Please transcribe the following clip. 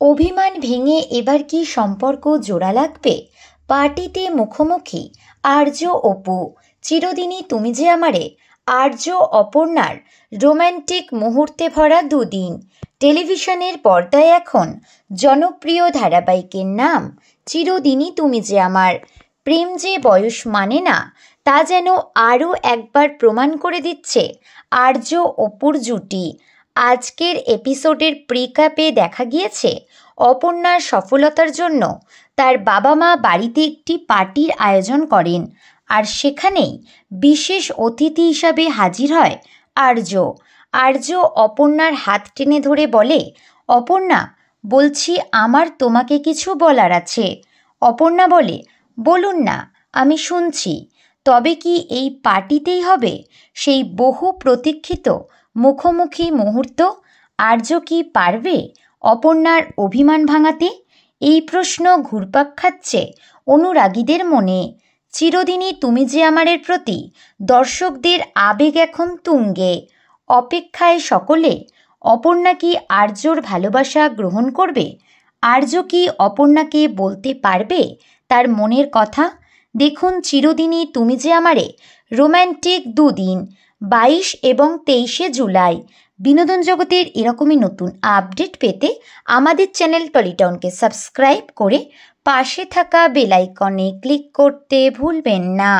অভিমান ভেঙে এবার কি সম্পর্ক জোড়া লাগবে? পার্টিতে মুখোমুখি আর্য অপু। চিরদিনই তুমি যে আমারে। আর্য অপর্ণার রোম্যান্টিক মুহূর্তে ভরা দুদিন। টেলিভিশনের পর্দায় এখন জনপ্রিয় ধারাবাহিকের নাম চিরদিনই তুমি যে আমার। প্রেম যে বয়স মানে না তা যেন আরও একবার প্রমাণ করে দিচ্ছে আর্য অপুর জুটি। আজকের এপিসোডের প্রিক্যাপে দেখা গিয়েছে অপর্ণার সফলতার জন্য তার বাবা মা বাড়িতে একটি পার্টির আয়োজন করেন, আর সেখানেই বিশেষ অতিথি হিসাবে হাজির হয় আর্য। আর্য অপর্ণার হাত টেনে ধরে বলে, অপর্ণা, বলছি আমার তোমাকে কিছু বলার আছে। অপর্ণা বলে, বলুন না, আমি শুনছি। তবে কি এই পার্টিতেই হবে সেই বহু প্রতীক্ষিত মুখোমুখি মুহূর্ত? আর্য কি পারবে অপর্ণার অভিমান ভাঙাতে? এই প্রশ্ন ঘুরপাক খাচ্ছে অনুরাগীদের মনে। চিরদিনই তুমি যে আমারের প্রতি দর্শকদের আবেগ এখন তুঙ্গে। অপেক্ষায় সকলে। অপর্ণা কি আর্যর ভালোবাসা গ্রহণ করবে? আর্য কি অপর্ণাকে বলতে পারবে তার মনের কথা? দেখুন চিরদিনই তুমি যে আমারে রোম্যান্টিক দুদিন, 22 এবং 23শে জুলাই। বিনোদন জগতের এরকমই নতুন আপডেট পেতে আমাদের চ্যানেল টলিটাউনকে সাবস্ক্রাইব করে পাশে থাকা বেল আইকনে ক্লিক করতে ভুলবেন না।